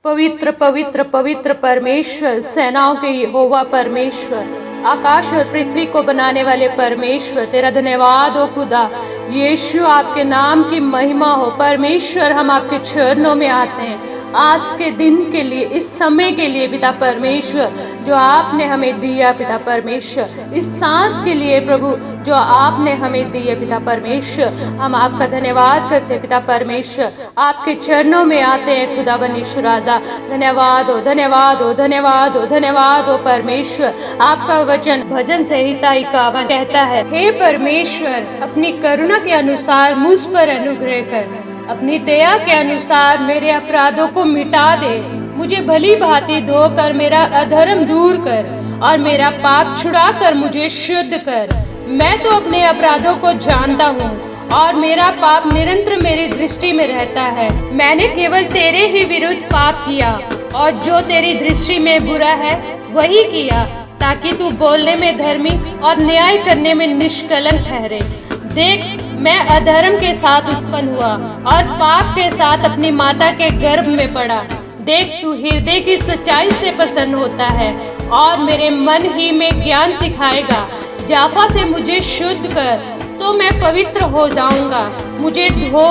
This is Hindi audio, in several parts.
पवित्र पवित्र पवित्र परमेश्वर, सेनाओं के यहोवा परमेश्वर, आकाश और पृथ्वी को बनाने वाले परमेश्वर, तेरा धन्यवाद हो खुदा। यीशु, आपके नाम की महिमा हो। परमेश्वर, हम आपके चरणों में आते हैं आज के दिन के लिए, इस समय के लिए पिता परमेश्वर, जो आपने हमें दिया पिता परमेश्वर, इस सांस के लिए प्रभु जो आपने हमें दी है पिता परमेश्वर, हम आपका धन्यवाद करते हैं पिता परमेश्वर। आपके चरणों में आते हैं खुदा बनीश्वर राजा। धन्यवाद हो, धन्यवाद हो, धन्यवाद हो, धन्यवाद हो परमेश्वर। आपका वचन भजन संहिता 51 कहता है, हे परमेश्वर, अपनी करुणा के अनुसार मुझ पर अनुग्रह कर, अपनी दया के अनुसार मेरे अपराधों को मिटा दे। मुझे भली भांति धोकर मेरा अधर्म दूर कर और मेरा पाप छुड़ा कर मुझे शुद्ध कर। मैं तो अपने अपराधों को जानता हूँ और मेरा पाप निरंतर मेरी दृष्टि में रहता है। मैंने केवल तेरे ही विरुद्ध पाप किया और जो तेरी दृष्टि में बुरा है वही किया, ताकि तू बोलने में धर्मी और न्याय करने में निष्कलंक ठहरे। देख, मैं अधर्म के साथ उत्पन्न हुआ और पाप के साथ अपनी माता के गर्भ में पड़ा। देख, तू हृदय की सच्चाई से प्रसन्न होता है और मेरे मन ही में ज्ञान सिखाएगा। जाफा से मुझे शुद्ध कर तो मैं पवित्र हो जाऊंगा। मुझे धो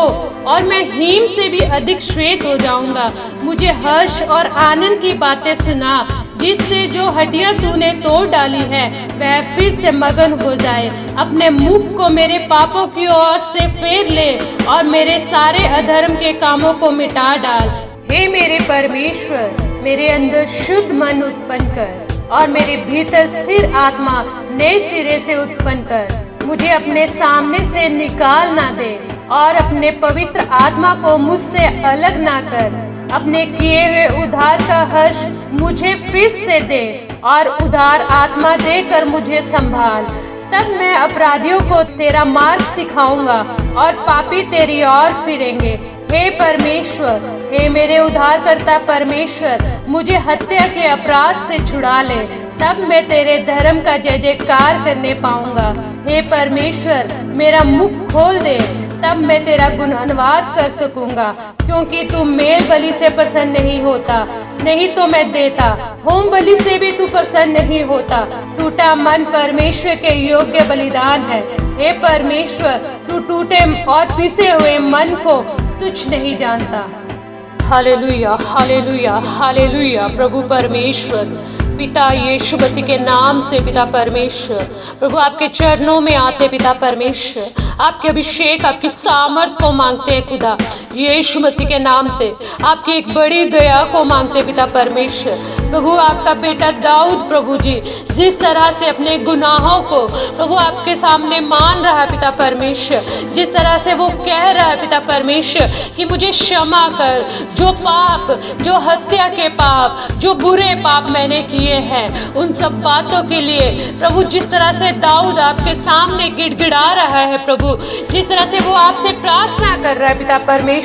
और मैं हीम से भी अधिक श्वेत हो जाऊंगा। मुझे हर्ष और आनंद की बातें सुना, जिससे जो हड्डियां तूने तोड़ डाली है वह फिर से मगन हो जाए। अपने मुख को मेरे पापों की ओर से फेर ले और मेरे सारे अधर्म के कामों को मिटा डाल। हे मेरे परमेश्वर, मेरे अंदर शुद्ध मन उत्पन्न कर और मेरे भीतर स्थिर आत्मा नए सिरे से उत्पन्न कर। मुझे अपने सामने से निकाल ना दे और अपने पवित्र आत्मा को मुझसे अलग ना कर। अपने किए हुए उद्धार का हर्ष मुझे फिर से दे और उदार आत्मा देकर मुझे संभाल। तब मैं अपराधियों को तेरा मार्ग सिखाऊंगा और पापी तेरी ओर फिरेंगे। हे परमेश्वर, हे मेरे उद्धारकर्ता परमेश्वर, मुझे हत्या के अपराध से छुड़ा ले, तब मैं तेरे धर्म का जय जयकार करने पाऊंगा। हे परमेश्वर, मेरा मुख खोल दे, तब मैं तेरा गुणगान कर सकूंगा। क्योंकि तू मेल बलि से प्रसन्न नहीं होता, नहीं तो मैं देता। होम बलि से भी तू प्रसन्न नहीं होता। टूटा मन परमेश्वर के योग्य बलिदान है। हे परमेश्वर, तू टूटे और पिसे हुए मन को तुच्छ नहीं जानता। Hallelujah, hallelujah, hallelujah. प्रभु परमेश्वर, पिता यीशु मसीह के नाम से पिता परमेश्वर, प्रभु आपके चरणों में आते पिता परमेश्वर, आपके अभिषेक, आपकी सामर्थ को मांगते हैं खुदा यीशु मसीह के नाम से। आपकी एक बड़ी दया को मांगते पिता परमेश्वर। प्रभु, आपका बेटा दाऊद प्रभु जी जिस तरह से अपने गुनाहों को प्रभु आपके सामने मान रहा है पिता परमेश्वर, जिस तरह से वो कह रहा है पिता परमेश्वर कि मुझे क्षमा कर, जो पाप, जो हत्या के पाप, जो बुरे पाप मैंने किए हैं, उन सब बातों के लिए प्रभु जिस तरह से दाऊद आपके सामने गिड़गिड़ा रहा है प्रभु, जिस तरह से वो आपसे प्रार्थना कर रहा है पिता परमेश्वर,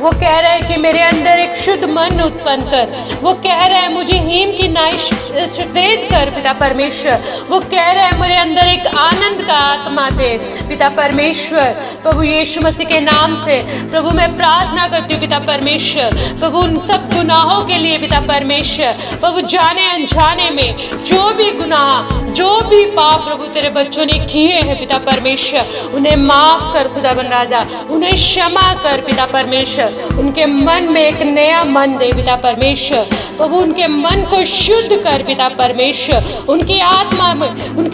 वो कह रहा है कि मेरे अंदर एक शुद्ध मन उत्पन्न कर। वो कह रहा है मुझे हीम की नाई श्वेत कर पिता परमेश्वर। वो कह रहा है मेरे अंदर एक आनंद का आत्मा दे पिता परमेश्वर। प्रभु यीशु मसीह के नाम से प्रभु मैं प्रार्थना करती हूँ पिता परमेश्वर, प्रभु उन सब गुनाहों के लिए पिता परमेश्वर, प्रभु जाने अनजाने में जो भी गुनाह, जो भी पाप प्रभु तेरे बच्चों ने किए हैं पिता परमेश्वर, उन्हें माफ कर खुदा बन राजा, उन्हें क्षमा कर पिता परमेश्वर। उनके मन में एक नया मन दे पिता परमेश्वर। प्रभु उनके मन को शुद्ध कर पिता परमेश्वर। उनकी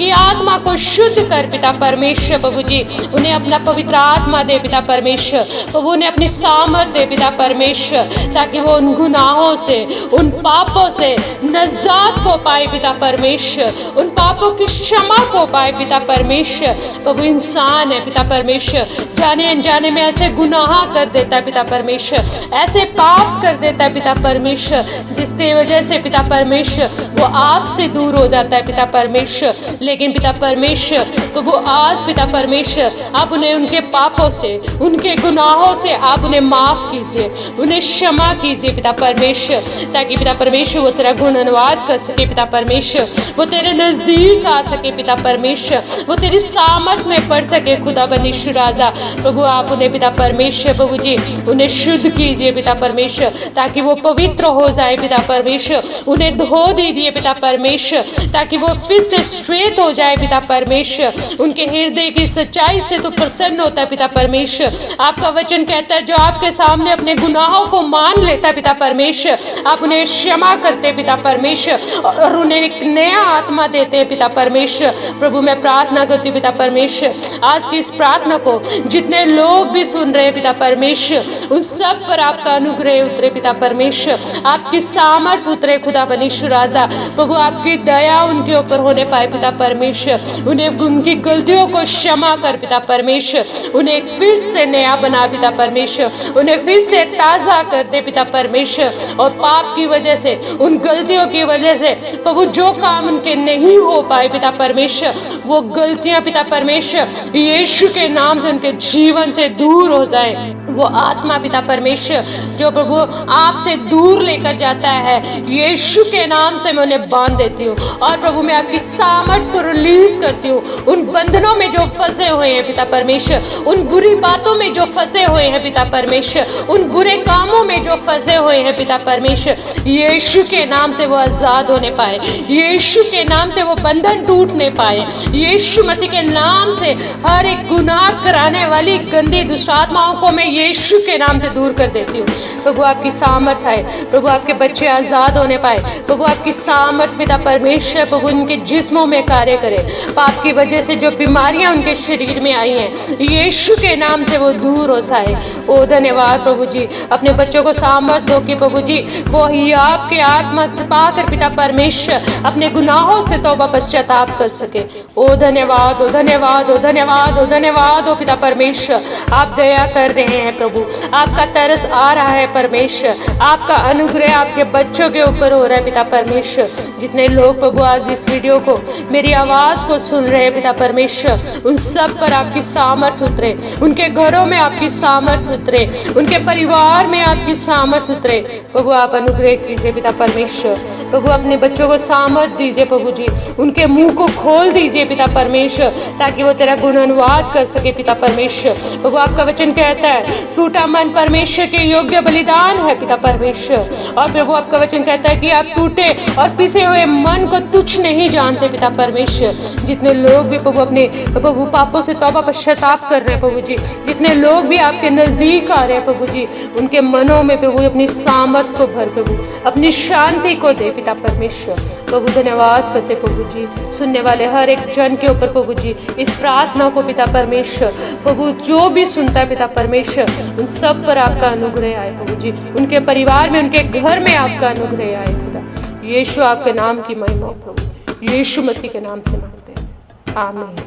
आत्मा को शुद्ध कर पिता परमेश्वर। प्रभु जी उन्हें अपना पवित्र आत्मा दे पिता परमेश्वर। प्रभु उन्हें अपनी सामर्थ दे पिता परमेश्वर, ताकि वो उन गुनाहों से, उन पापों से नजात को पाए पिता परमेश्वर, उन पापों की क्षमा को पाए पिता परमेश्वर। प्रभु इंसान है पिता परमेश्वर, जाने अनजाने में ऐसे गुनाह कर देता है पिता परमेश्वर, ऐसे पाप कर देता है पिता परमेश्वर, जिसकी वजह से पिता परमेश्वर वो आपसे दूर हो जाता है पिता परमेश्वर। लेकिन पिता परमेश्वर प्रभु आज पिता परमेश्वर आप उन्हें उनके पापों से, उनके गुनाहों से आप उन्हें माफ कीजिए, उन्हें क्षमा कीजिए पिता परमेश्वर, ताकि पिता परमेश्वर वो तेरा गुणगान कर सके पिता परमेश्वर, वो तेरे नजदीक आ सके पिता परमेश्वर, वो तेरी सामर्थ में पड़ सके खुदा बनीश्वर राजा। प्रभु आप उन्हें पिता परमेश्वर प्रभु जी उन्हें शुद्ध शुद्ध कीजिए पिता परमेश्वर, ताकि वो पवित्र हो जाए पिता परमेश्वर। उन्हें धो दीजिए पिता परमेश्वर, ताकि वो फिर से श्वेत हो जाए पिता परमेश्वर। उनके हृदय की सच्चाई से तो प्रसन्न होता है पिता परमेश्वर। आपका वचन कहता है जो आपके सामने अपने गुनाहों को मान लेता है पिता परमेश्वर, आप उन्हें क्षमा करते हैं पिता परमेश्वर और उन्हें एक नया आत्मा देते हैं पिता परमेश्वर। प्रभु मैं प्रार्थना करती हूँ पिता परमेश्वर, आज की इस प्रार्थना को जितने लोग भी सुन रहे हैं पिता परमेश्वर, उन सब पर आपका अनुग्रह उतरे पिता परमेश्वर, आपकी सामर्थ उतरे खुदा बनीश्वर राजा। प्रभु आपकी दया उनके ऊपर होने पाए पिता परमेश्वर, उन्हें उनकी गलतियों को क्षमा कर पिता परमेश्वर, उन्हें फिर से नया बना पिता परमेश्वर, उन्हें फिर से ताज़ा कर दे पिता परमेश्वर। और पाप की वजह से, उन गलतियों की वजह से प्रभु जो काम उनके नहीं हो पाए पिता परमेश्वर, वो गलतियां पिता परमेश्वर यीशु के नाम से उनके जीवन से दूर हो जाए। वो आत्मा पिता परमेश्वर जो प्रभु आपसे दूर लेकर जाता है, यीशु के नाम से मैं उन्हें बांध देती हूँ। और प्रभु मैं आपकी सामर्थ को रिलीज करती हूँ उन बंधनों में जो फंसे हुए हैं पिता परमेश्वर, उन बुरी बातों में जो फंसे हुए हैं पिता परमेश्वर, उन बुरे कामों में जो फंसे हुए हैं पिता परमेश्वर, यीशु के नाम से वो आजाद होने पाए, यीशु के नाम से वो बंधन टूटने पाए, यीशु मसीह के नाम से हर एक गुनाह कराने वाली गंदी दुष्ट आत्माओं को मैं यीशु के नाम से दूर कर देती हूँ। प्रभु आपकी सामर्थ आए, प्रभु आपके बच्चे आजाद होने पाए, प्रभु आपकी सामर्थ पिता परमेश्वर प्रभु उनके जिस्मों में कार्य करे। पाप की वजह से जो बीमारियां उनके शरीर में आई हैं, यीशु के नाम से वो दूर हो जाए। ओ धन्यवाद प्रभु जी, अपने बच्चों को सामर्थ दो कि प्रभु जी वो ही आपके आत्मा से पाकर पिता परमेश्वर अपने गुनाहों से तौबा पश्चाताप कर सके। ओ धन्यवाद, ओ धन्यवाद, ओ धन्यवाद, ओ धन्यवाद ओ पिता परमेश्वर, आप दया कर रहे हैं प्रभु, आपका तरस आ रहा है परमेश्वर, आपका अनुग्रह आपके बच्चों के ऊपर हो रहा है पिता परमेश्वर। जितने लोग प्रभु आज इस वीडियो को, मेरी आवाज़ को सुन रहे हैं पिता परमेश्वर, उन सब पर आपकी सामर्थ उतरे, उनके घरों में आपकी सामर्थ उतरे, उनके परिवार में आपकी सामर्थ उतरे। प्रभु आप अनुग्रह कीजिए पिता परमेश्वर, प्रभु अपने बच्चों को सामर्थ दीजिए प्रभु जी, उनके मुंह को खोल दीजिए पिता परमेश्वर, ताकि वो तेरा गुण अनुवाद कर सके पिता परमेश्वर। प्रभु आपका वचन कहता है टूटा मन परमेश्वर के योग्य बलिदान है पिता परमेश्वर, और प्रभु आपका वचन कहता है कि आप टूटे और पिसे हुए मन को तुच्छ नहीं जानते पिता परमेश्वर। जितने लोग भी प्रभु अपने प्रभु पापों से तौबा पश्चाताप कर रहे हैं प्रभु जी, जितने लोग भी आपके नजदीक आ रहे हैं प्रभु जी, उनके मनों में प्रभु अपनी सामर्थ को भर, प्रभु अपनी शांति को दे पिता परमेश्वर। प्रभु धन्यवाद करते प्रभु जी, सुनने वाले हर एक जन के ऊपर प्रभु जी इस प्रार्थना को पिता परमेश्वर, प्रभु जो भी सुनता है पिता परमेश्वर, उन सब पर आपका अनुग्रह आए प्रभु जी, उनके परिवार में, उनके घर में आपका अनुग्रह आए खुदा। यीशु आपके नाम की महिमा प्रभु, यीशु मसीह के नाम से मांगते हैं, आमीन।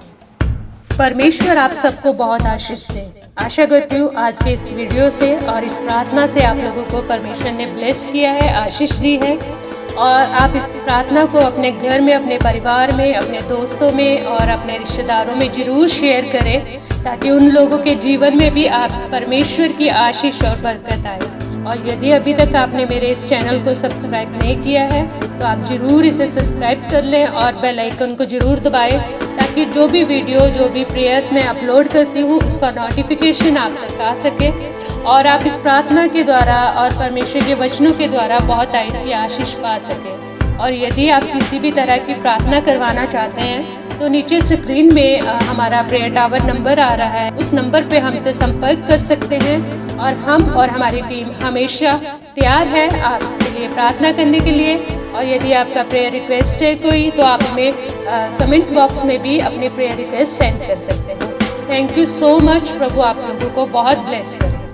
परमेश्वर आप सबको बहुत आशीष दे। आशा करती हूँ आज के इस वीडियो से और इस प्रार्थना से आप लोगों को परमेश्वर ने ब्लेस किया है, आशीष दी है, और आप इस प्रार्थना को अपने घर में, अपने परिवार में, अपने दोस्तों में और अपने रिश्तेदारों में ज़रूर शेयर करें, ताकि उन लोगों के जीवन में भी आप परमेश्वर की आशीष और बरकत आए। और यदि अभी तक आपने मेरे इस चैनल को सब्सक्राइब नहीं किया है तो आप ज़रूर इसे सब्सक्राइब कर लें और बेल आइकन को ज़रूर दबाएं, ताकि जो भी वीडियो, जो भी प्रेयर्स मैं अपलोड करती हूँ उसका नोटिफिकेशन आप तक आ सके, और आप इस प्रार्थना के द्वारा और परमेश्वर के वचनों के द्वारा बहुत की आशीष पा सकें। और यदि आप किसी भी तरह की प्रार्थना करवाना चाहते हैं तो नीचे स्क्रीन में हमारा प्रेयर टावर नंबर आ रहा है, उस नंबर पे हमसे संपर्क कर सकते हैं, और हम और हमारी टीम हमेशा तैयार है आपके लिए प्रार्थना करने के लिए। और यदि आपका प्रेयर रिक्वेस्ट है कोई, तो आप हमें कमेंट बॉक्स में भी अपने प्रेयर रिक्वेस्ट सेंड कर सकते हैं। Thank you so much. प्रभु आप लोगों को बहुत ब्लेस करे।